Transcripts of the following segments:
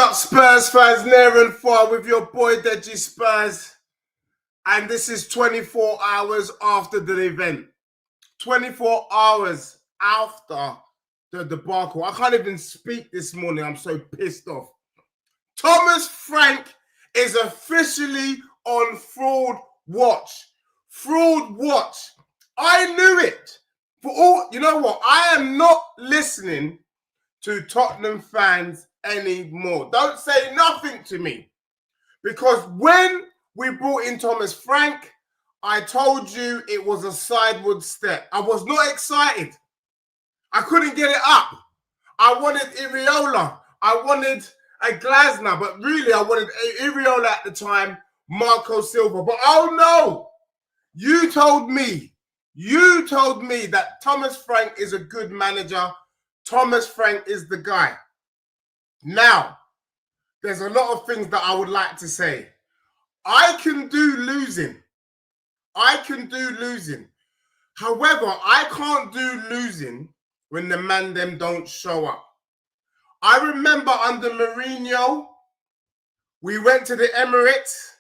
up, Spurs fans, near and far, with your boy Deji Spurs. And this is 24 hours after the event. 24 hours after the debacle. I can't even speak this morning. I'm so pissed off. Thomas Frank is officially on fraud watch. Fraud watch. I knew it. For all, you know what? I am not listening to Tottenham fans anymore. Don't say nothing to me. Because when we brought in Thomas Frank, I told you it was a sideward step. I was not excited. I couldn't get it up. I wanted Iriola. I wanted a Glasner. But really, I wanted Iriola at the time, Marco Silva. But oh no! You told me that Thomas Frank is a good manager. Thomas Frank is the guy. Now, there's a lot of things that I would like to say. I can do losing. However, I can't do losing when the man them don't show up. I remember under Mourinho, we went to the Emirates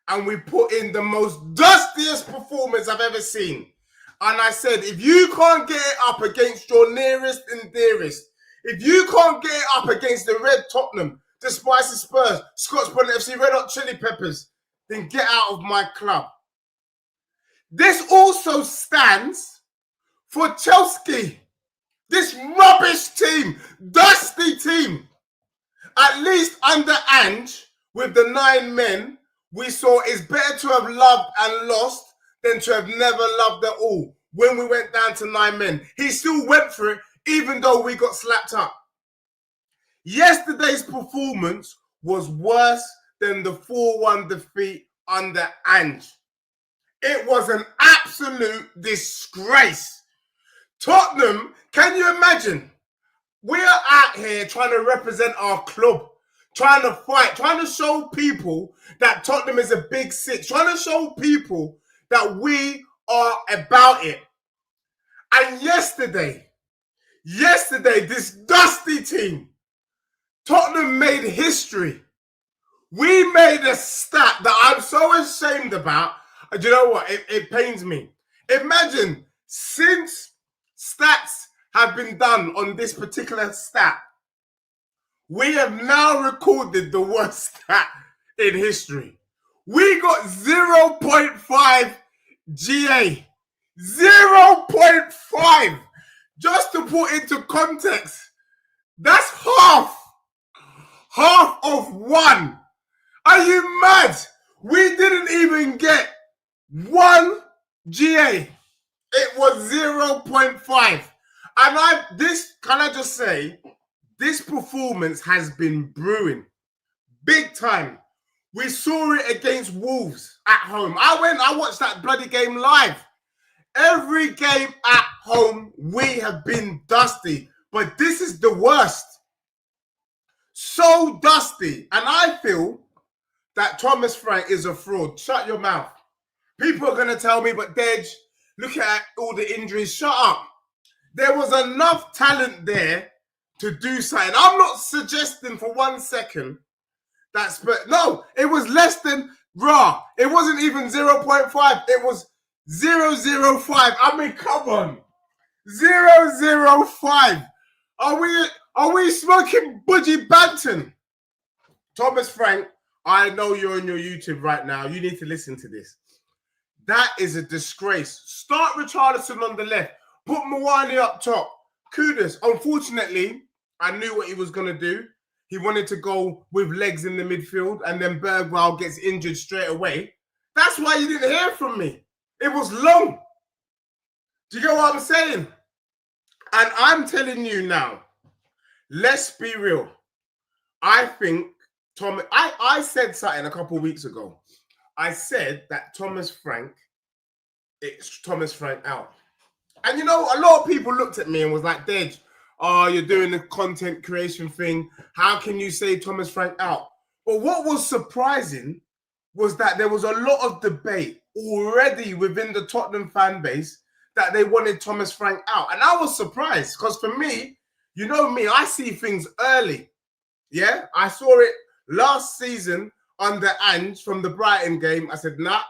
and we put in the most dustiest performance I've ever seen. And I said, if you can't get it up against your nearest and dearest, if you can't get it up against the Red Tottenham, the Spicy Spurs, Scotch Bonnet FC, Red Hot Chili Peppers, then get out of my club. This also stands for Chelsea. This rubbish team, dusty team. At least under Ange, with the 9 men, we saw it's better to have loved and lost than to have never loved at all. When we went down to 9 men, he still went for it, even though we got slapped up. Yesterday's performance was worse than the 4-1 defeat under Ange. It was an absolute disgrace. Tottenham, can you imagine? We are out here trying to represent our club, trying to fight, trying to show people that Tottenham is a big six, trying to show people that we are about it. And yesterday, this dusty team, Tottenham made history. We made a stat that I'm so ashamed about. Do you know what? It pains me. Imagine, since stats have been done on this particular stat, we have now recorded the worst stat in history. We got 0.5 GA. 0.5. Just to put into context, that's half of 1. Are you mad? We didn't even get 1 GA. It was 0.5. And can I just say, this performance has been brewing. Big time. We saw it against Wolves at home. I watched that bloody game live. Every game at home, we have been dusty. But this is the worst. So dusty. And I feel that Thomas Frank is a fraud. Shut your mouth. People are going to tell me, but Dej, look at all the injuries. Shut up. There was enough talent there to do something. I'm not suggesting for 1 second that Spurs. No, it was less than raw. It wasn't even 0.5. It was 0.05. I mean, come on. 0.05. Are we smoking Budgie Banton? Thomas Frank, I know you're on your YouTube right now. You need to listen to this. That is a disgrace. Start Richarlison on the left. Put Mawani up top. Kudus. Unfortunately, I knew what he was going to do. He wanted to go with legs in the midfield, and then Bergwijn gets injured straight away. That's why you didn't hear from me. It was long. Do you get what I'm saying? And I'm telling you now, let's be real. I think I said something a couple of weeks ago. I said that it's Thomas Frank out. And you know, a lot of people looked at me and was like, Dej, you're doing the content creation thing. How can you say Thomas Frank out? But what was surprising was that there was a lot of debate already within the Tottenham fan base that they wanted Thomas Frank out. And I was surprised because for me, you know me, I see things early. Yeah, I saw it last season under Ange from the Brighton game. I said, nah,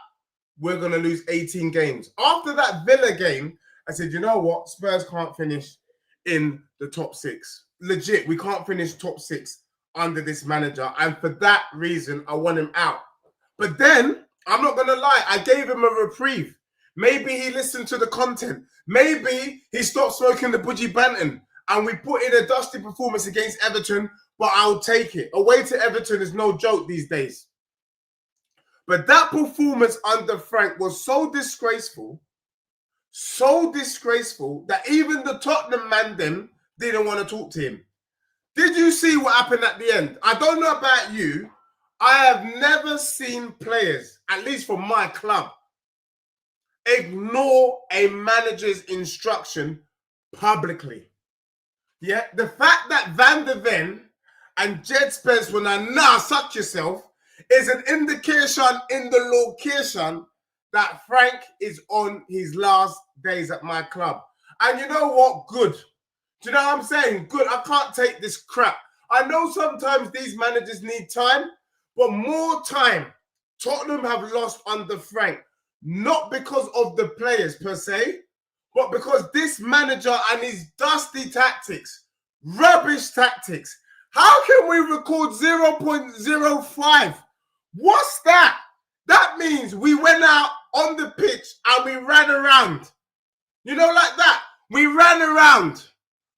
we're going to lose 18 games. After that Villa game, I said, you know what? Spurs can't finish in the top 6. Legit, we can't finish top 6 under this manager. And for that reason, I want him out. But then, I'm not going to lie, I gave him a reprieve. Maybe he listened to the content. Maybe he stopped smoking the Budgie Banton. And we put in a dusty performance against Everton, but I'll take it. Away to Everton is no joke these days. But that performance under Frank was so disgraceful that even the Tottenham man them didn't want to talk to him. Did you see what happened at the end? I don't know about you. I have never seen players, at least from my club, ignore a manager's instruction publicly. Yeah, the fact that Van der Ven and Jed Spence were nah, suck yourself, is an indication in the location that Frank is on his last days at my club. And you know what? Good. Do you know what I'm saying? Good. I can't take this crap. I know sometimes these managers need time, but more time Tottenham have lost under Frank, not because of the players per se, but because this manager and his dusty tactics, rubbish tactics. How can we record 0.05? What's that? That means we went out on the pitch and we ran around. You know, like that. We ran around.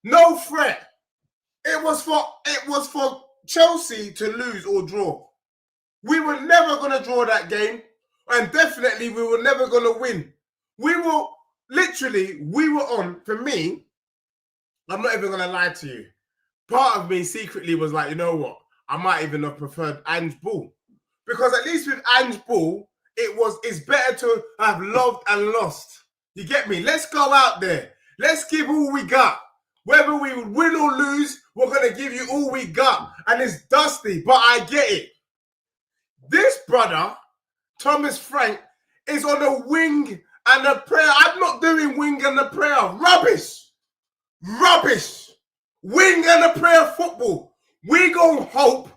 No threat. It was for Chelsea to lose or draw. We were never going to draw that game. And definitely we were never going to win. We were on, for me, I'm not even going to lie to you. Part of me secretly was like, you know what? I might even have preferred Ange Ball. Because at least with Ange Ball, it's better to have loved and lost. You get me? Let's go out there. Let's give all we got. Whether we win or lose, we're going to give you all we got. And it's dusty, but I get it. This brother, Thomas Frank, is on a wing and a prayer. I'm not doing wing and a prayer. Rubbish. Rubbish. Wing and a prayer football. We gonna hope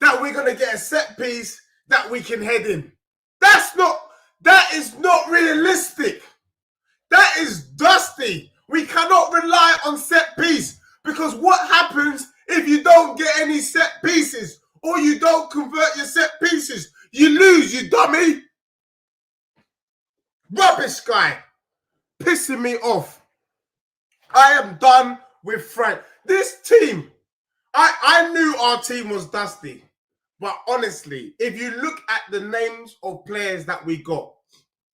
that we're gonna get a set piece that we can head in. That is not realistic. That is dusty. We cannot rely on set piece, because what happens if you don't get any set pieces or you don't convert your set pieces? You lose, you dummy. Rubbish guy. Pissing me off. I am done with Frank. This team, I knew our team was dusty. But honestly, if you look at the names of players that we got,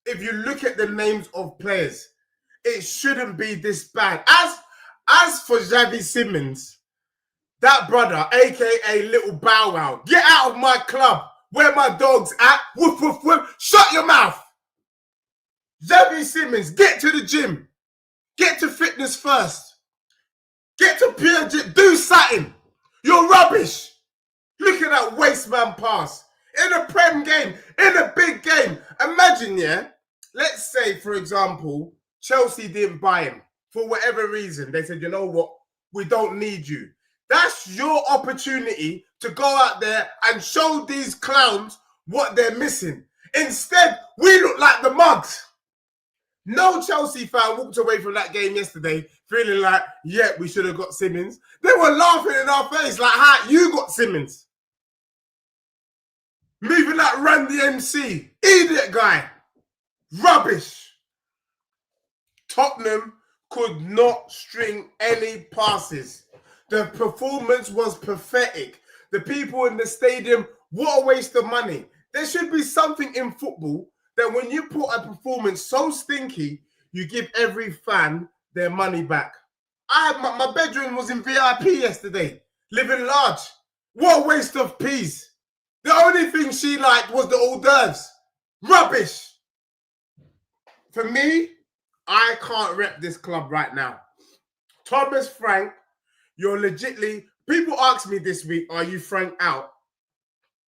if you look at the names of players, it shouldn't be this bad. As for Xavi Simons, that brother, a.k.a. Little Bow Wow, get out of my club. Where my dog's at, woof, woof, woof. Shut your mouth. Xavi Simons, get to the gym. Get to fitness first. Get to pure gym. Do something. You're rubbish. Look at that waste man pass. In a Prem game, in a big game. Imagine, yeah, let's say, for example, Chelsea didn't buy him for whatever reason. They said, you know what? We don't need you. That's your opportunity to go out there and show these clowns what they're missing. Instead, we look like the mugs. No Chelsea fan walked away from that game yesterday feeling like, yeah, we should have got Simmons. They were laughing in our face like, how you got Simmons? Moving like Randy MC. Idiot guy. Rubbish. Tottenham could not string any passes. The performance was pathetic. The people in the stadium, what a waste of money. There should be something in football that when you put a performance so stinky, you give every fan their money back. My bedroom was in VIP yesterday, living large. What a waste of peas. The only thing she liked was the hors d'oeuvres. Rubbish. For me, I can't rep this club right now. Thomas Frank, you're legitly... People ask me this week, are you Frank out?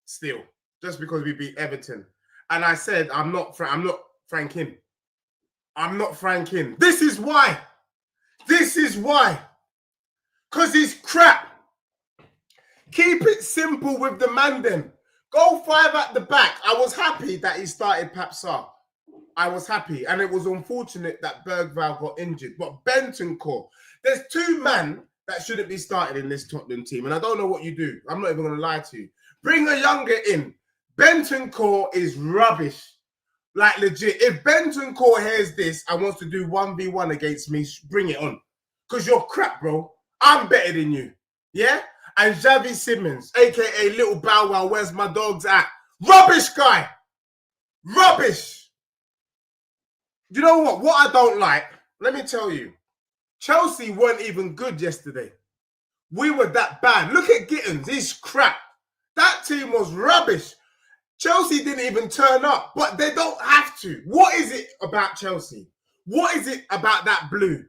Still, just because we beat Everton. And I said, I'm not Franking. I'm not Franking. This is why. This is why. Because he's crap. Keep it simple with the man then. Go 5 at the back. I was happy that he started Papsar. I was happy. And it was unfortunate that Bergvall got injured. But Bentancur, there's 2 men that shouldn't be started in this Tottenham team. And I don't know what you do. I'm not even going to lie to you. Bring a younger in. Bentancur is rubbish. Like, legit. If Bentancur hears this and wants to do 1v1 against me, bring it on. Because you're crap, bro. I'm better than you. Yeah? And Xavi Simons, a.k.a. Little Bow Wow, where's my dogs at? Rubbish guy. Rubbish. You know what? What I don't like, let me tell you. Chelsea weren't even good yesterday. We were that bad. Look at Gittins. He's crap. That team was rubbish. Chelsea didn't even turn up, but they don't have to. What is it about Chelsea? What is it about that blue?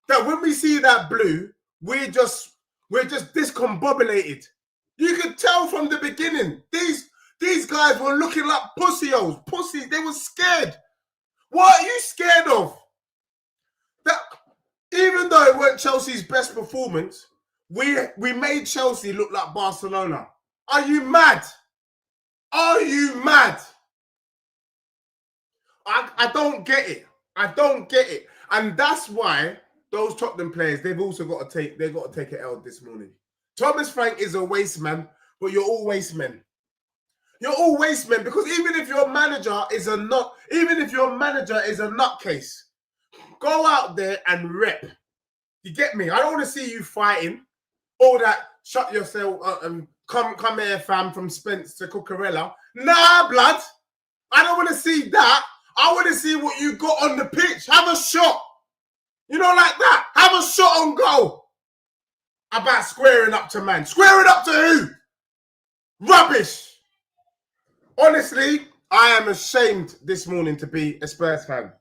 That when we see that blue, we're just discombobulated. You could tell from the beginning. These guys were looking like pussies. They were scared. What are you scared of? That even though it weren't Chelsea's best performance, we made Chelsea look like Barcelona. Are you mad? Are you mad? I don't get it. I don't get it. And that's why those Tottenham players, they've got to take an L this morning. Thomas Frank is a waste man, but you're all waste men. You're all waste men because even if your manager is a nutcase, go out there and rep. You get me? I don't want to see you fighting. All that shut yourself and come here, fam, from Spence to Cucurella. Nah, blood. I don't want to see that. I want to see what you got on the pitch. Have a shot. You know, like that. Have a shot on goal. About squaring up to man. Squaring up to who? Rubbish. Honestly, I am ashamed this morning to be a Spurs fan.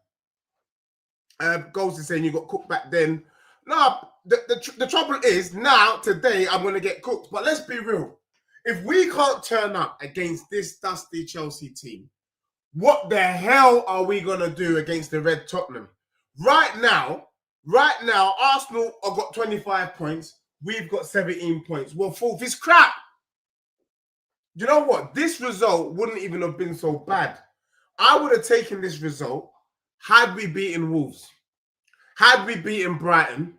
Goals is saying you got cooked back then. No, the trouble is now, today, I'm going to get cooked. But let's be real. If we can't turn up against this dusty Chelsea team, what the hell are we going to do against the Red Tottenham? Right now, Arsenal have got 25 points. We've got 17 points. We're fourth. It's crap. You know what? This result wouldn't even have been so bad. I would have taken this result had we beaten Wolves, had we beaten Brighton,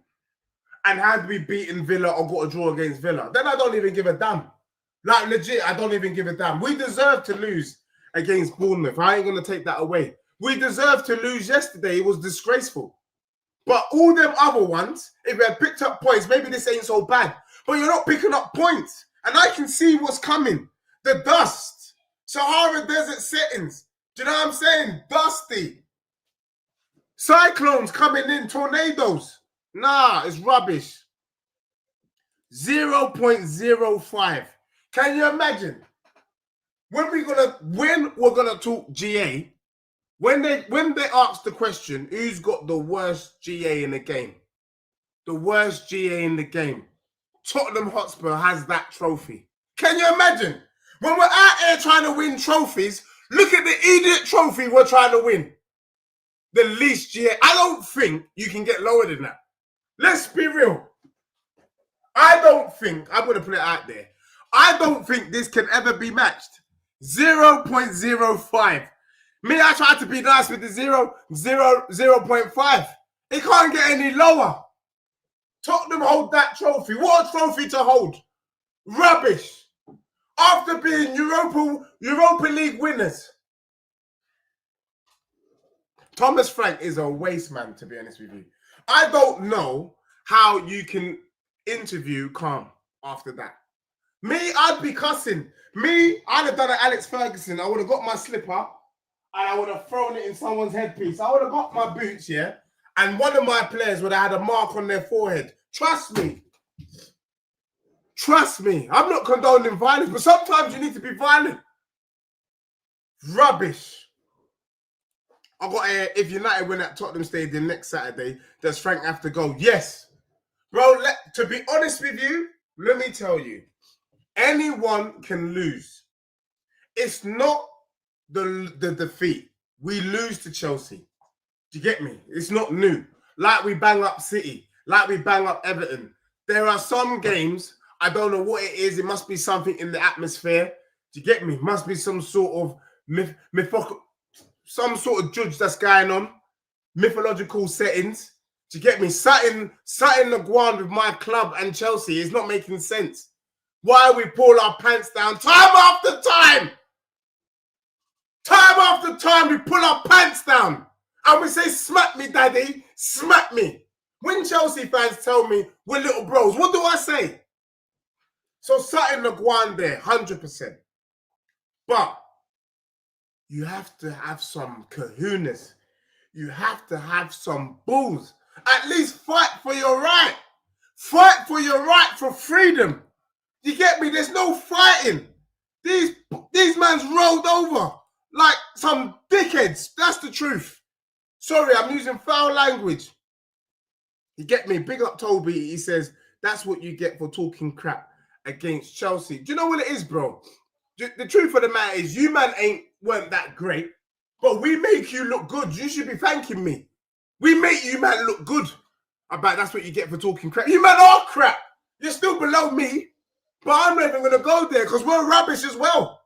and had we beaten Villa or got a draw against Villa. Then I don't even give a damn. Like, legit, I don't even give a damn. We deserve to lose against Bournemouth. I ain't going to take that away. We deserved to lose yesterday. It was disgraceful. But all them other ones, if we had picked up points, maybe this ain't so bad. But you're not picking up points. And I can see what's coming. The dust. Sahara Desert settings. Do you know what I'm saying? Dusty. Cyclones coming in. Tornadoes. Nah, it's rubbish. 0.05. Can you imagine? When we're gonna talk GA, when they ask the question, who's got the worst GA in the game? The worst GA in the game. Tottenham Hotspur has that trophy. Can you imagine? When we're out here trying to win trophies, look at the idiot trophy we're trying to win. The least GA. I don't think you can get lower than that. Let's be real. I'm going to put it out there. I don't think this can ever be matched. 0.05. Me, I tried to be nice with the 0.5. It can't get any lower. Tottenham hold that trophy. What a trophy to hold. Rubbish. After being Europa League winners. Thomas Frank is a waste man, to be honest with you. I don't know how you can interview calm after that. Me, I'd be cussing. Me, I'd have done an Alex Ferguson. I would have got my slipper and I would have thrown it in someone's headpiece. I would have got my boots, yeah? And one of my players would have had a mark on their forehead. Trust me. Trust me. I'm not condoning violence, but sometimes you need to be violent. Rubbish. I got if United win at Tottenham Stadium next Saturday, does Frank have to go? Yes. Bro, to be honest with you, let me tell you, anyone can lose. It's not the defeat. We lose to Chelsea. Do you get me? It's not new. Like we bang up City, like we bang up Everton. There are some games I don't know what it is. It must be something in the atmosphere. Do you get me? Must be some sort of some sort of judge that's going on. Mythological settings. Do you get me? Something the ground with my club and Chelsea is not making sense. Why we pull our pants down time after time? Time after time, we pull our pants down. And we say, smack me, daddy, smack me. When Chelsea fans tell me we're little bros, what do I say? So something the ground there, 100%. But you have to have some kahunas. You have to have some balls. At least fight for your right. Fight for your right for freedom. You get me? There's no fighting. These mans rolled over like some dickheads. That's the truth. Sorry, I'm using foul language. You get me? Big up Toby. He says, that's what you get for talking crap against Chelsea. Do you know what it is, bro? The truth of the matter is you man weren't that great, but we make you look good. You should be thanking me. We make you man look good. I bet that's what you get for talking crap. You man are crap. You're still below me, but I'm not even going to go there because we're rubbish as well.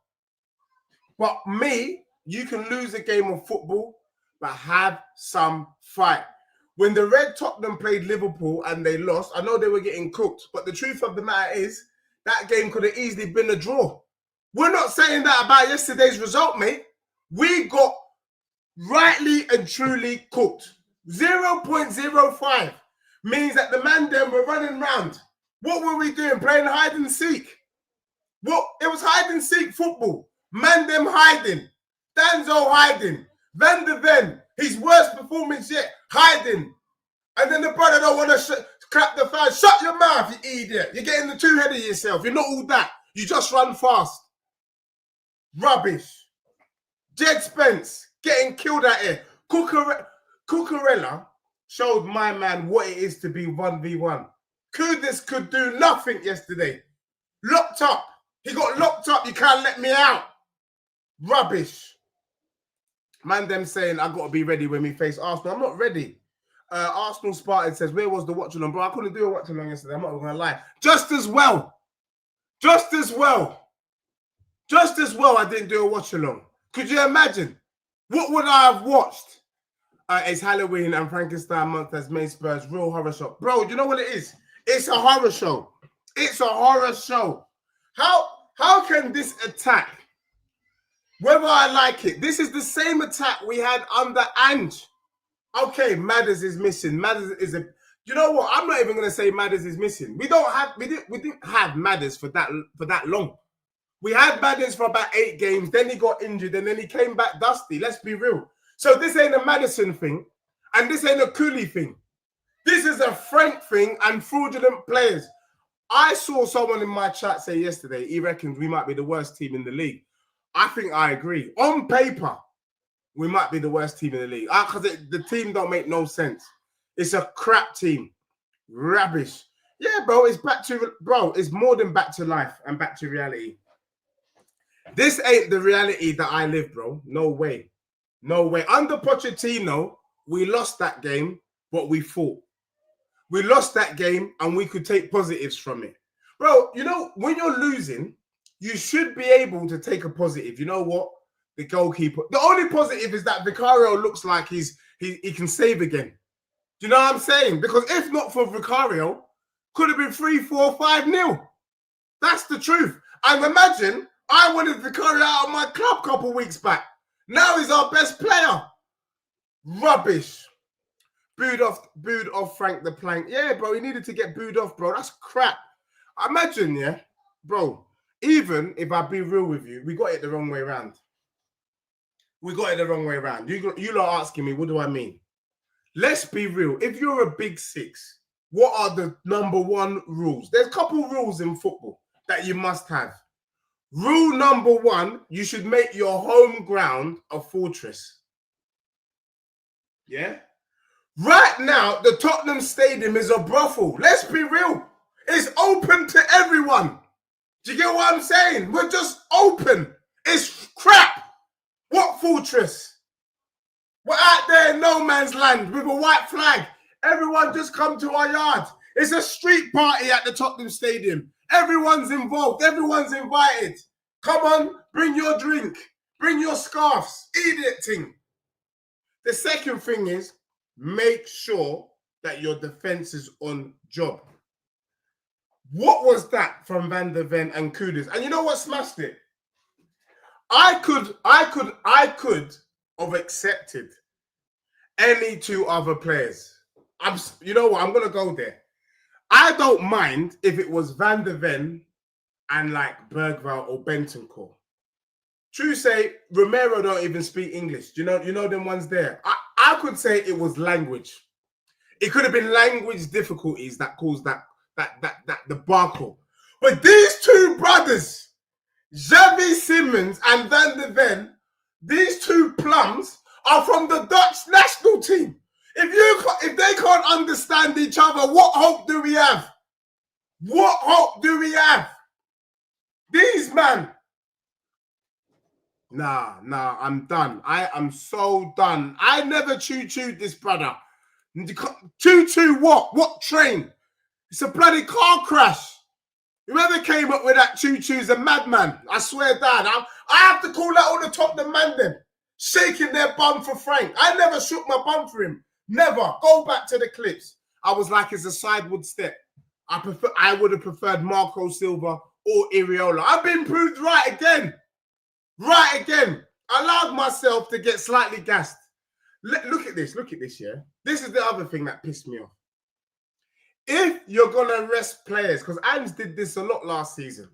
But me, you can lose a game of football, but have some fight. When the Red Tottenham played Liverpool and they lost, I know they were getting cooked, but the truth of the matter is that game could have easily been a draw. We're not saying that about yesterday's result, mate. We got rightly and truly cooked. 0.05 means that the man them were running round. What were we doing? Playing hide and seek. What? It was hide and seek football. Man them hiding. Danzo hiding. Van de Ven, his worst performance yet, hiding. And then the brother don't want to clap the fan. Shut your mouth, you idiot. You're getting the two head of yourself. You're not all that. You just run fast. Rubbish. Jed Spence getting killed out here. Cucurella showed my man what it is to be 1v1. Kudus could do nothing yesterday. Locked up. He got locked up. You can't let me out. Rubbish. Man, them saying I got to be ready when we face Arsenal. I'm not ready. Arsenal Spartan says, where was the watch along? Bro, I couldn't do a watch along yesterday. I'm not going to lie. Just as well, I didn't do a watch along. Could you imagine? What would I have watched? It's Halloween and Frankenstein month as main Spurs. Real horror show. Bro, do you know what it is? It's a horror show. It's a horror show. How can this attack, whether I like it, this is the same attack we had under Ange. Okay, Madders is missing. Madders is a. You know what? I'm not even going to say Madders is missing. We didn't have Madders for that long. We had Madders for about 8 games. Then he got injured, and then he came back dusty. Let's be real. So this ain't a Madison thing, and this ain't a Cooley thing. This is a Frank thing and fraudulent players. I saw someone in my chat say yesterday he reckons we might be the worst team in the league. I think I agree. On paper, we might be the worst team in the league. Because the team don't make no sense. It's a crap team. Rubbish. Yeah, bro, it's more than back to life and back to reality. This ain't the reality that I live, bro. No way. No way. Under Pochettino, we lost that game, but we fought. We lost that game and we could take positives from it. Bro, you know, when you're losing, you should be able to take a positive. You know what? The goalkeeper. The only positive is that Vicario looks like he can save again. Do you know what I'm saying? Because if not for Vicario, could have been 3-4, 5-0. That's the truth. And imagine I wanted Vicario out of my club a couple of weeks back. Now he's our best player. Rubbish. Booed off Frank the Plank. Yeah, bro, he needed to get booed off, bro. That's crap. Imagine, yeah, bro, even if I be real with you, we got it the wrong way around. We got it the wrong way around. You lot asking me, what do I mean? Let's be real. If you're a big six, what are the number 1 rules? There's a couple rules in football that you must have. Rule number 1, you should make your home ground a fortress. Yeah? Right now, the Tottenham Stadium is a brothel. Let's be real. It's open to everyone. Do you get what I'm saying? We're just open. It's crap. What fortress? We're out there in no man's land with a white flag. Everyone just come to our yard. It's a street party at the Tottenham Stadium. Everyone's involved. Everyone's invited. Come on, bring your drink. Bring your scarves. Eat it, thing. The second thing is make sure that your defense is on job. What was that from Van der Ven and Kudus? And you know what smashed it? I could have accepted any two other players. You know what? I'm gonna go there. I don't mind if it was Van der Ven and like Bergvall or Bentancur. True say, Romero don't even speak English. You know them ones there. I could say it was language. It could have been language difficulties that caused that debacle. But these two brothers, Xavi Simons and Van der Ven, these two plums are from the Dutch national team. If they can't understand each other, what hope do we have? What hope do we have? These man. Nah, I'm done. I am so done. I never choo-chooed this brother. Choo-choo what? What train? It's a bloody car crash. Whoever came up with that choo-choo's a madman. I swear down. I have to call out all the Tottenham man then. Shaking their bum for Frank. I never shook my bum for him. Never. Go back to the clips. I was like, it's a sideward step. I would have preferred Marco Silva or Iriola. I've been proved right again. Right again. I allowed myself to get slightly gassed. Look at this, yeah? This is the other thing that pissed me off. If you're going to rest players, because Ange did this a lot last season.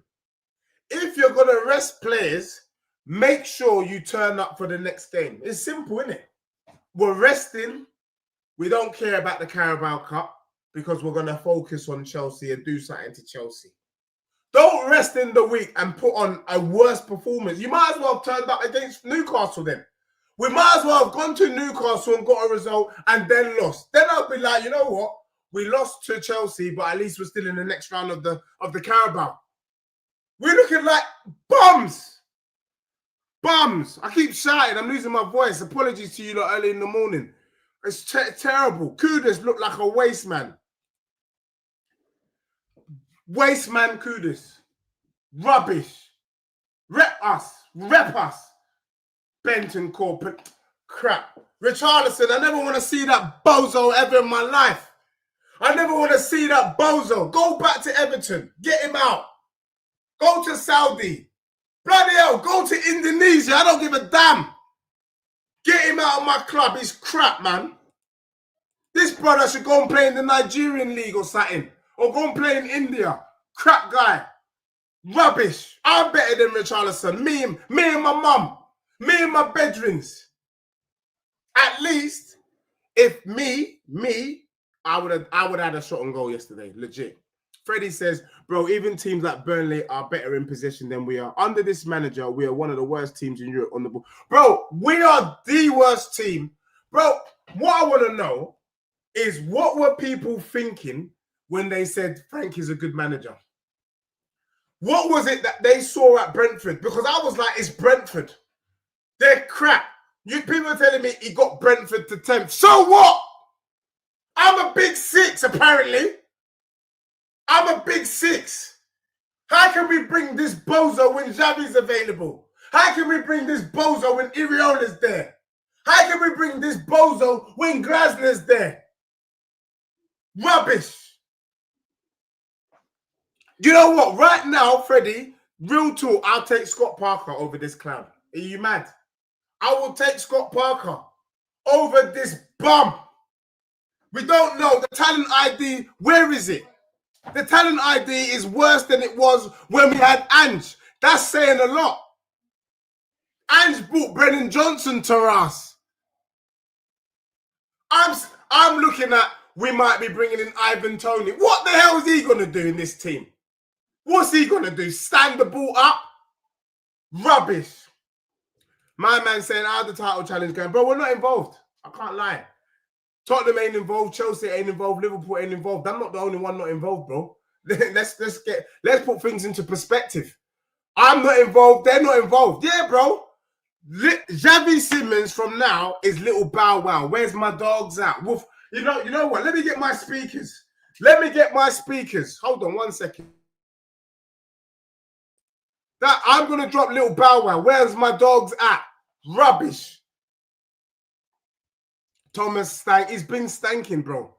If you're going to rest players, make sure you turn up for the next game. It's simple, isn't it? We're resting. We don't care about the Carabao Cup because we're going to focus on Chelsea and do something to Chelsea. Don't rest in the week and put on a worse performance. You might as well have turned up against Newcastle then. We might as well have gone to Newcastle and got a result and then lost. Then I'll be like, you know what? We lost to Chelsea, but at least we're still in the next round of the Carabao. We're looking like bums. Bums. I keep shouting. I'm losing my voice. Apologies to you lot early in the morning. It's terrible. Kudus looked like a waste man. Waste man Kudus. Rubbish. Rep us. Bentancur. Crap. Richarlison, I never want to see that bozo ever in my life. I never want to see that bozo. Go back to Everton. Get him out. Go to Saudi. Bloody hell, go to Indonesia. I don't give a damn. Get him out of my club. He's crap, man. This brother should go and play in the Nigerian league or something. Or go and play in India. Crap guy. Rubbish. I'm better than Richarlison. Me and my mum. Me and my bedrooms. At least, if me, I would have had a shot on goal yesterday. Legit. Freddie says, bro, even teams like Burnley are better in possession than we are. Under this manager, we are one of the worst teams in Europe on the ball. Bro, we are the worst team. Bro, what I want to know is what were people thinking when they said Frank is a good manager? What was it that they saw at Brentford? Because I was like, it's Brentford. They're crap. People are telling me he got Brentford to 10th. So what? I'm a big six, apparently. I'm a big six. How can we bring this bozo when Xavi's available? How can we bring this bozo when Iriola's there? How can we bring this bozo when Glasner's there? Rubbish. You know what? Right now, Freddie, real talk, I'll take Scott Parker over this clown. Are you mad? I will take Scott Parker over this bum. We don't know. The talent ID, where is it? The talent ID is worse than it was when we had Ange. That's saying a lot. Ange brought Brennan Johnson to us. I'm looking at, we might be bringing in Ivan Toney. What the hell is he going to do in this team? What's he going to do? Stand the ball up? Rubbish. My man saying, how's the title challenge going? Bro, we're not involved. I can't lie. Tottenham ain't involved. Chelsea ain't involved. Liverpool ain't involved. I'm not the only one not involved, bro. Let's put things into perspective. I'm not involved. They're not involved. Yeah, bro. Xavi Simons from now is little Bow Wow. Where's my dogs at? Wolf. You know what? Let me get my speakers. Hold on 1 second. That I'm gonna drop little Bow Wow. Where's my dogs at? Rubbish. Thomas stank. It's been stanking, bro.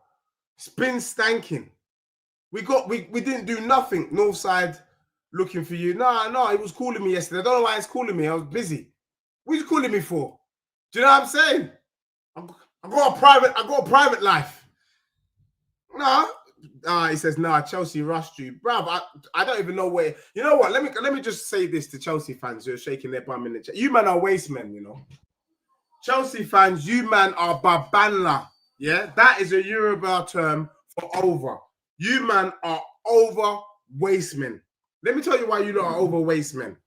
It's been stanking. We didn't do nothing. Northside looking for you. No, he was calling me yesterday. I don't know why he's calling me. I was busy. What are you calling me for? Do you know what I'm saying? I got a private life. No. He says, nah, Chelsea rushed you. Bruv, I don't even know where. You know what? Let me just say this to Chelsea fans who are shaking their bum in the chat. You man are waste men, you know. Chelsea fans, you man are babanla. Yeah? That is a Yoruba term for over. You man are over waste men. Let me tell you why you lot are over waste men.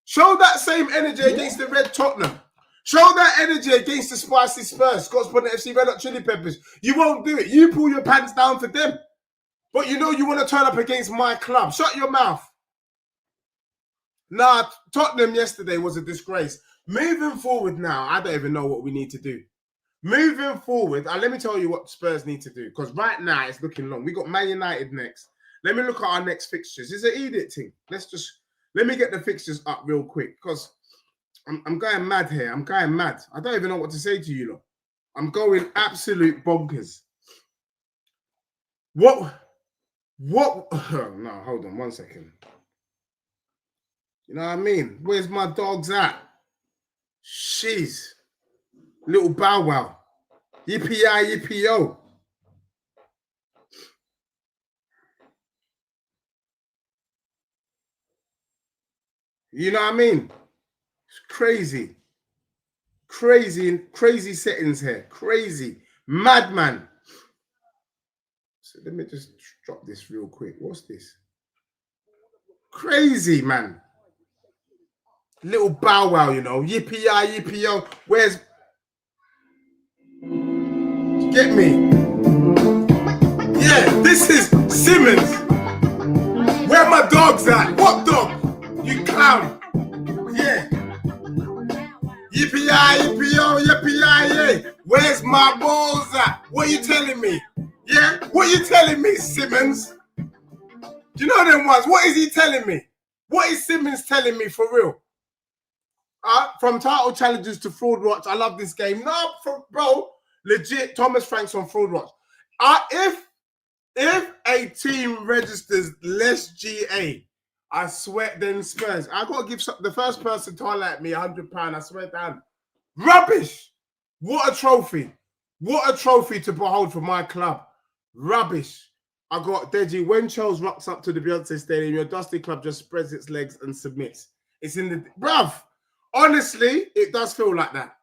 Show that same energy against the Red Tottenham. Show that energy against the spicy Spurs, Scotland FC Red Hot Chili Peppers. You won't do it. You pull your pants down for them. But you know you want to turn up against my club. Shut your mouth. Nah, Tottenham yesterday was a disgrace. Moving forward now, I don't even know what we need to do. Moving forward, let me tell you what Spurs need to do. Because right now it's looking long. We got Man United next. Let me look at our next fixtures. It's an edict thing. Let me get the fixtures up real quick. Because I'm going mad here. I'm going mad. I don't even know what to say to you lot. I'm going absolute bonkers. What? No, hold on 1 second. You know what I mean? Where's my dogs at? Jeez. Little Bow Wow. Yippee-yi, yippee-yo. You know what I mean? It's crazy. Crazy settings here. Crazy. Madman. So let me just drop this real quick. What's this? Crazy, man. Little Bow Wow, you know. Yippee-yi, yippee-yo. Where's... Get me? Yeah, this is Simmons. Where my dogs at? What dog? You clown. Yeah. Yippee-yi, yippee-yo, yippee-yi, yeah. Where's my balls at? What are you telling me? Yeah? What are you telling me, Simmons? Do you know them ones? What is he telling me? What is Simmons telling me for real? From title challenges to fraud watch. I love this game. No, bro. Legit, Thomas Franks on fraud watch. If a team registers less GA, I swear, then Spurs. I got to give the first person to highlight me £100. I swear down. Rubbish. What a trophy. What a trophy to behold for my club. Rubbish. I got Deji. When Charles rocks up to the Beyonce Stadium, your dusty club just spreads its legs and submits. It's in the... Bruv, honestly, it does feel like that.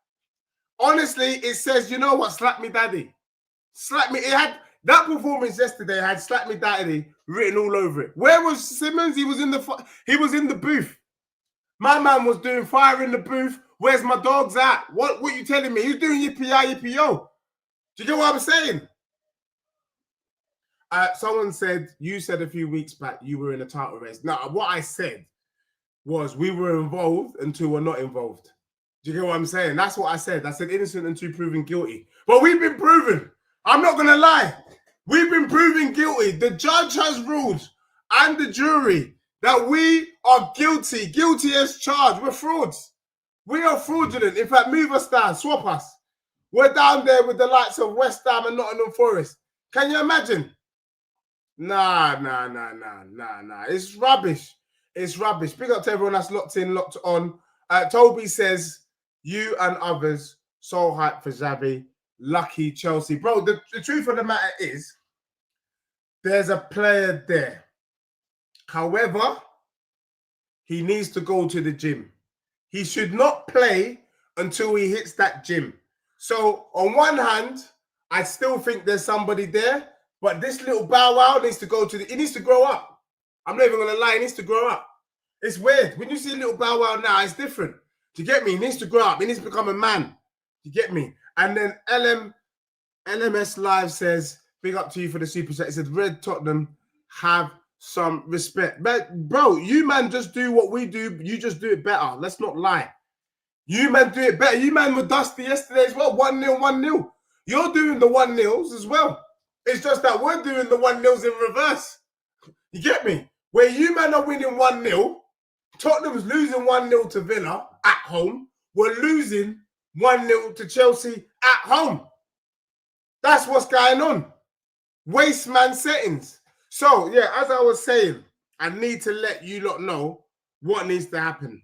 Honestly, it says, you know what? Slap me daddy. Slap me. It had... That performance yesterday had "Slap Me Daddy" written all over it. Where was Simmons? He was in the booth. My man was doing fire in the booth. Where's my dogs at? What you telling me? He's doing yippee-yi, yippee-yo. Do you get what I'm saying? Someone said, you said a few weeks back you were in a title race. Now, what I said was we were involved until we're not involved. Do you get what I'm saying? That's what I said. I said innocent until proven guilty. But we've been proven. I'm not going to lie. We've been proven guilty. The judge has ruled and the jury that we are guilty. Guilty as charged. We're frauds. We are fraudulent. In fact, move us down. Swap us. We're down there with the likes of West Ham and Nottingham Forest. Can you imagine? Nah. It's rubbish. It's rubbish. Big up to everyone that's locked in, locked on. Toby says, you and others, so hype for Xavi. Lucky Chelsea. Bro, the truth of the matter is, there's a player there. However, he needs to go to the gym. He should not play until he hits that gym. So, on one hand, I still think there's somebody there, but this little Bow Wow needs to go to he needs to grow up. I'm not even going to lie, he needs to grow up. It's weird. When you see little Bow Wow now, it's different. Do you get me? He needs to grow up. He needs to become a man. Do you get me? And then LMS Live says, big up to you for the super chat. It said, Red Tottenham, have some respect. But, bro, you man just do what we do. You just do it better. Let's not lie. You man do it better. You man were dusty yesterday as well. 1-0, 1-0. You're doing the 1-0s as well. It's just that we're doing the 1-0s in reverse. You get me? Where you man are winning 1-0, Tottenham's losing 1-0 to Villa at home. We're losing 1-0 to Chelsea at home. That's what's going on. Waste man settings. So, yeah, as I was saying, I need to let you lot know what needs to happen.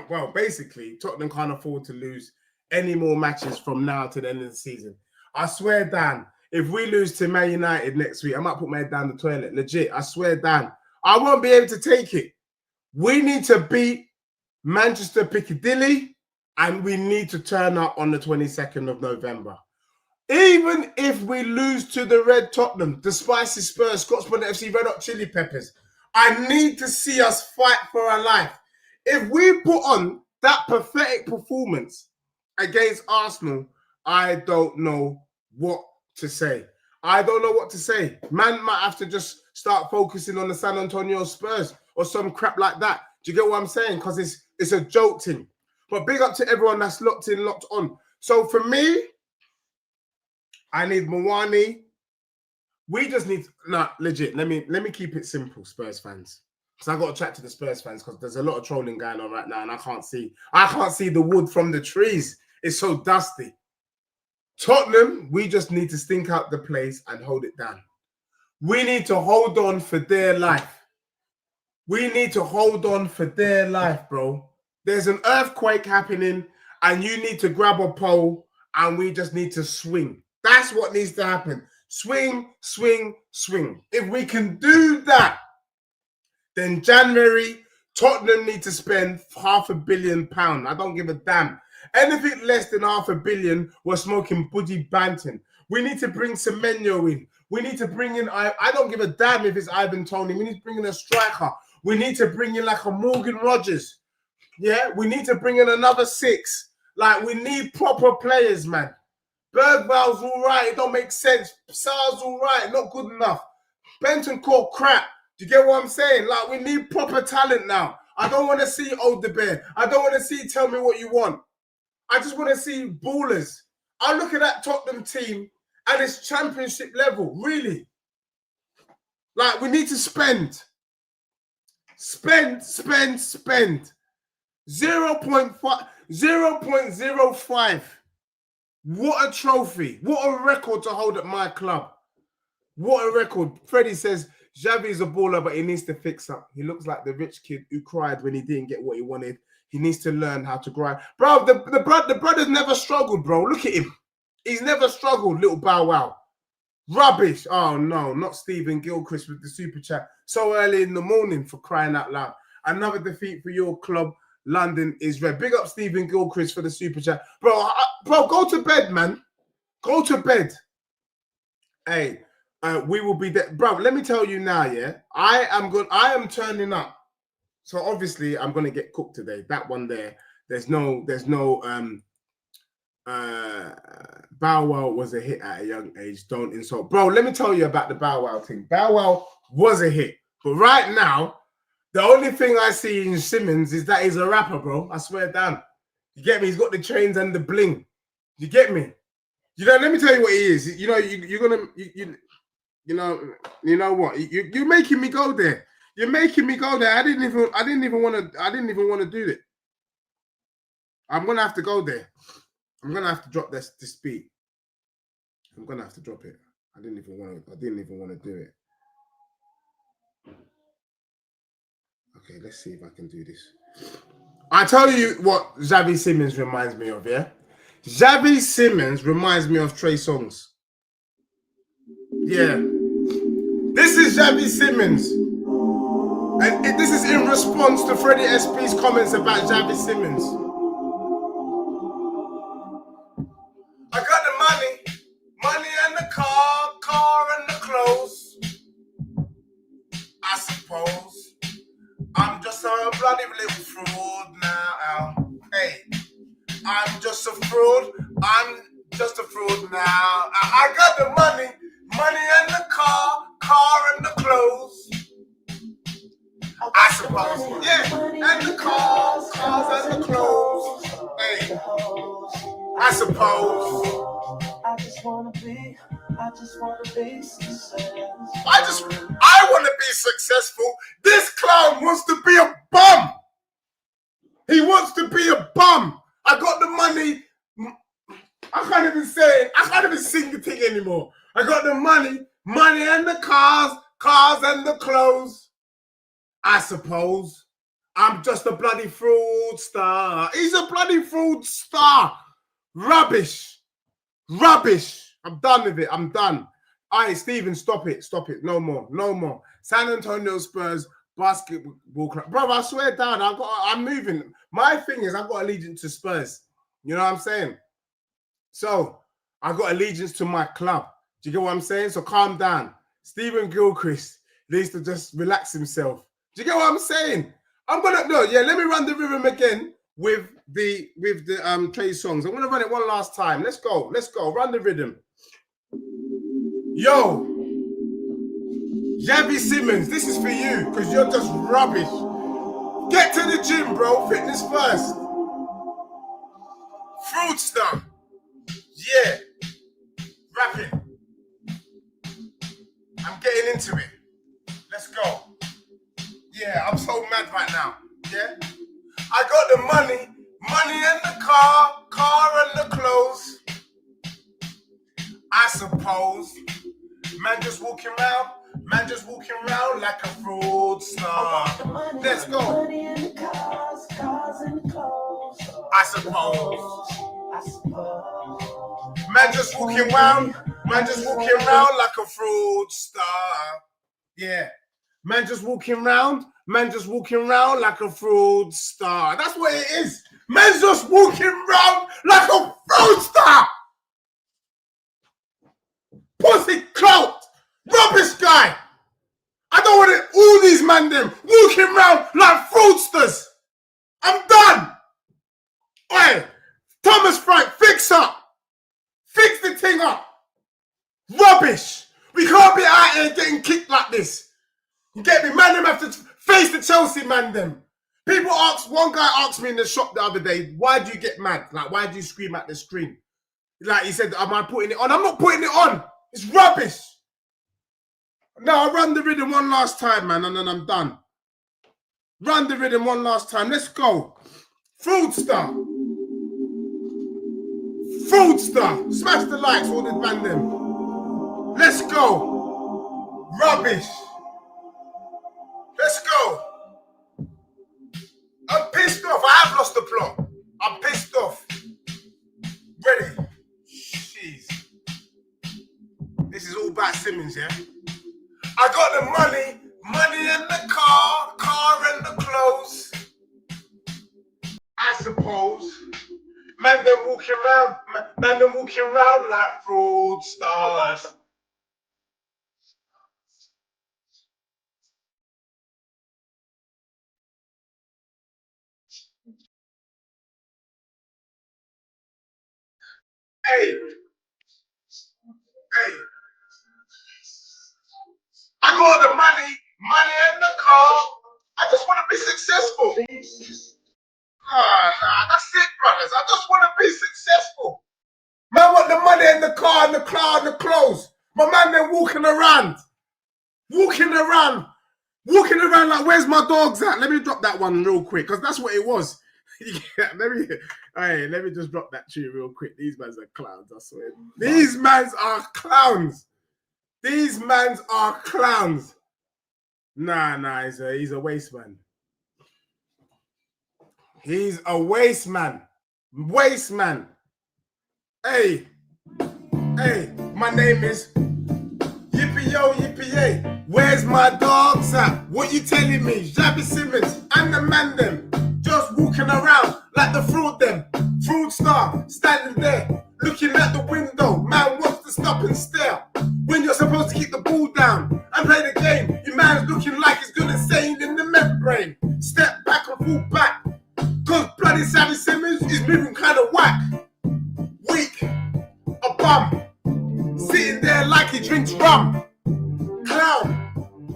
Well, basically, Tottenham can't afford to lose any more matches from now to the end of the season. I swear, Dan, if we lose to Man United next week, I might put my head down the toilet. Legit, I swear, Dan, I won't be able to take it. We need to beat Manchester Piccadilly, and we need to turn up on the 22nd of November. Even if we lose to the Red Tottenham, the Spicy Spurs, Scotsman FC, Red Hot Chili Peppers, I need to see us fight for our life. If we put on that pathetic performance against Arsenal, I don't know what to say. I don't know what to say. Man might have to just start focusing on the San Antonio Spurs or some crap like that. Do you get what I'm saying? Because it's a joke thing. But big up to everyone that's locked in, locked on. So for me, I need Mwani. We just need legit. Let me keep it simple, Spurs fans. Because I got to chat to the Spurs fans because there's a lot of trolling going on right now, and I can't see the wood from the trees. It's so dusty. Tottenham, we just need to stink out the place and hold it down. We need to hold on for dear life. We need to hold on for dear life, bro. There's an earthquake happening, and you need to grab a pole, and we just need to swing. That's what needs to happen. Swing, swing, swing. If we can do that, then January, Tottenham need to spend £500 million. I don't give a damn. Anything less than £500 million, we're smoking budgie banting. We need to bring Semenyo in. We need to bring in, I don't give a damn if it's Ivan Toney. We need to bring in a striker. We need to bring in like a Morgan Rogers. Yeah, we need to bring in another 6. Like, we need proper players, man. Bergval's all right. It don't make sense. Sar's all right. Not good enough. Bentancur crap. Do you get what I'm saying? Like, we need proper talent now. I don't want to see Old the Bear. I don't want to see tell me what you want. I just want to see ballers. I look at that Tottenham team and it's championship level. Really. Like, we need to spend. Spend. 0.05. What a trophy. What a record to hold at my club. What a record. Freddie says, Xavi is a baller, but he needs to fix up. He looks like the rich kid who cried when he didn't get what he wanted. He needs to learn how to grind. Bro, the brother's never struggled, bro. Look at him. He's never struggled, little Bow Wow. Rubbish. Oh, no, not Stephen Gilchrist with the super chat. So early in the morning, for crying out loud. Another defeat for your club. London is red. Big up Stephen Gilchrist for the super chat. Bro, go to bed, man. Go to bed. Hey, we will be there. Bro, let me tell you now, yeah? I am turning up. So obviously I'm gonna get cooked today. That one there. There's no Bow Wow was a hit at a young age. Don't insult. Bro, let me tell you about the Bow Wow thing. Bow Wow was a hit. But right now, the only thing I see in Simmons is that he's a rapper, bro. I swear down. You get me? He's got the chains and the bling. You get me? You know, let me tell you what he is. You know, you're gonna you know what? You're making me go there. You're making me go there. I didn't even want to do it. I'm gonna have to go there. I'm gonna have to drop this beat. I'm gonna have to drop it. I didn't even want to do it. Okay, let's see if I can do this. I tell you what Xavi Simmons reminds me of, yeah? Xavi Simmons reminds me of Trey Songz. Yeah. This is Xavi Simmons. And this is in response to Freddie SP's comments about Xavi Simmons. I got the money and the car and the clothes. I suppose I'm just a bloody little fraud now. Hey, I'm just a fraud now. I got the money and the car and the clothes. I suppose, yeah, and the cars and the clothes. Hey, I suppose wanna be successful. I want to be successful. This clown wants to be a bum. He wants to be a bum. I got the money. I can't even sing the thing anymore. I got the money and the cars and the clothes. I suppose I'm just a bloody fraudster. He's a bloody fraudster. Rubbish. I'm done with it. I'm done. All right, Stephen, stop it. No more. San Antonio Spurs basketball club. Bro, I swear down, I'm moving. My thing is I've got allegiance to Spurs. You know what I'm saying? So I got allegiance to my club. Do you get what I'm saying? So calm down. Stephen Gilchrist needs to just relax himself. Do you get what I'm saying? Let me run the rhythm again with the Trey songs. I'm gonna run it one last time. Let's go. Run the rhythm. Yo, Xavi Simmons, this is for you because you're just rubbish. Get to the gym, bro. Fitness first. Fraudster. Yeah. Rapping. I'm getting into it. Let's go. Yeah, I'm so mad right now. Yeah. I got the money and the car and the clothes. I suppose. Man just walking around like a fraudster. Let's go. Money and the cars and the clothes. I suppose. Man just walking around like a fraudster. Yeah. Man just walking around like a fraudster. That's what it is. Man's just walking around like a fraudster. Pussy clout. Rubbish guy. I don't want all these man them walking around like fraudsters. I'm done. Hey, Thomas Frank, fix up. Fix the thing up. Rubbish. We can't be out here getting kicked like this. You get me? Man them have to face the Chelsea man them. One guy asked me in the shop the other day, why do you get mad? Like, why do you scream at the screen? Like, he said, am I putting it on? I'm not putting it on. It's rubbish. Now, I'll run the rhythm one last time, man, and then I'm done. Run the rhythm one last time. Let's go. Fraudster. Smash the likes, all this man them. Let's go. Rubbish. Let's go. I'm pissed off. I have lost the plot. I'm pissed off. Ready. Jeez. This is all about Simmons, yeah? I got the money and the car and the clothes. I suppose. Man, they're walking around like fraudsters. Hey. I got the money and the car. I just want to be successful. Nah, that's it, brothers. I just want to be successful. Man want the money and the car and the and the clothes. My man, they're walking around like, where's my dogs at? Let me drop that one real quick, because that's what it was. Yeah, let me just drop that to you real quick. These mans are clowns, I swear. These mans are clowns. Nah, he's a waste man. He's a waste man. Hey, my name is Yippee-yo, yippee-yay. Where's my dogs at? What you telling me? Xavi Simmons and the man them just walking around like the fraudster, standing there, looking at the window. Man wants to stop and stare. When you're supposed to keep the ball down and play the game, your man's looking like he's gonna sail in the membrane. Step back and fall back, cause bloody Xavi Simmons is moving kind of whack. Weak, a bum, sitting there like he drinks rum. Clown,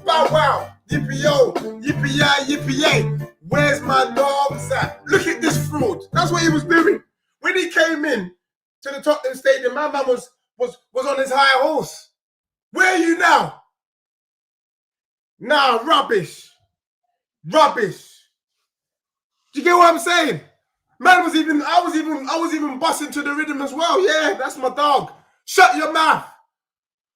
bow wow, yippee-yo, yippee-yay, yippee-yay. Where's my dogs at? Look at this fraud. That's what he was doing. When he came in to the Tottenham Stadium, my man was was on his high horse. Where are you now? Nah, rubbish. Rubbish. Do you get what I'm saying? Man I was even busting to the rhythm as well. Yeah, that's my dog. Shut your mouth.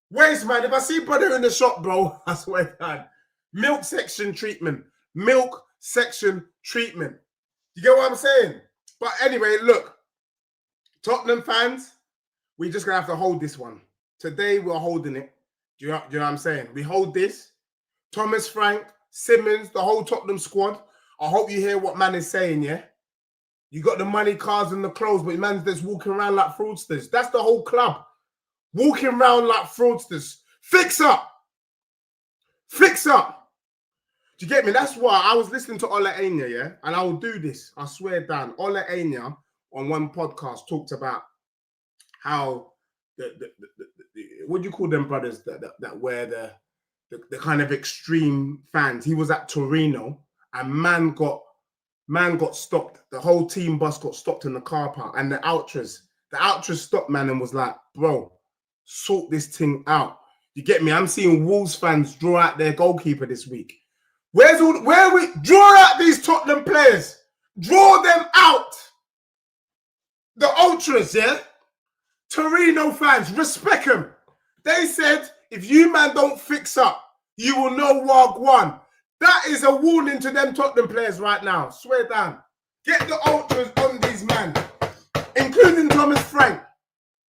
Waste, man. If I see brother in the shop, bro, I swear to God. Milk section treatment. Milk section treatment. You get what I'm saying? But anyway, look. Tottenham fans, we're just going to have to hold this one. Today, we're holding it. Do you know what I'm saying? We hold this. Thomas Frank, Simmons, the whole Tottenham squad. I hope you hear what man is saying, yeah? You got the money, cars, and the clothes, but man's just walking around like fraudsters. That's the whole club. Walking around like fraudsters. Fix up. Fix up. Do you get me? That's why I was listening to Ole Anya, yeah? And I will do this. I swear down. Ole Anya on one podcast talked about how what do you call them brothers that wear the kind of extreme fans? He was at Torino and man got stopped. The whole team bus got stopped in the car park, and the ultras stopped man and was like, bro, sort this thing out. You get me? I'm seeing Wolves fans draw out their goalkeeper this week. Where we draw out these Tottenham players? Draw them out. The ultras, yeah? Torino fans, respect them. They said, if you man don't fix up, you will know Wagwan. That is a warning to them Tottenham players right now. Swear down. Get the ultras on these man, including Thomas Frank.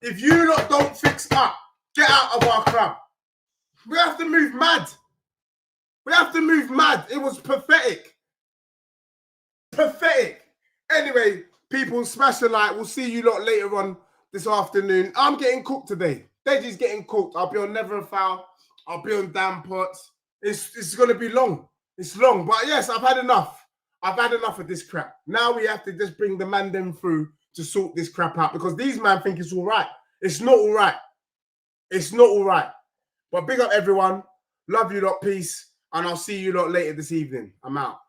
If you lot don't fix up, get out of our club. We have to move mad. We have to move mad. It was pathetic. Pathetic. Anyway, people, smash the like. We'll see you lot later on this afternoon. I'm getting cooked today. Deji's getting cooked. I'll be on Never a Foul. I'll be on Damn Pots. It's going to be long. It's long. But yes, I've had enough. I've had enough of this crap. Now we have to just bring the man them through to sort this crap out because these men think it's all right. It's not all right. It's not all right. But big up everyone. Love you lot. Peace. And I'll see you lot later this evening. I'm out.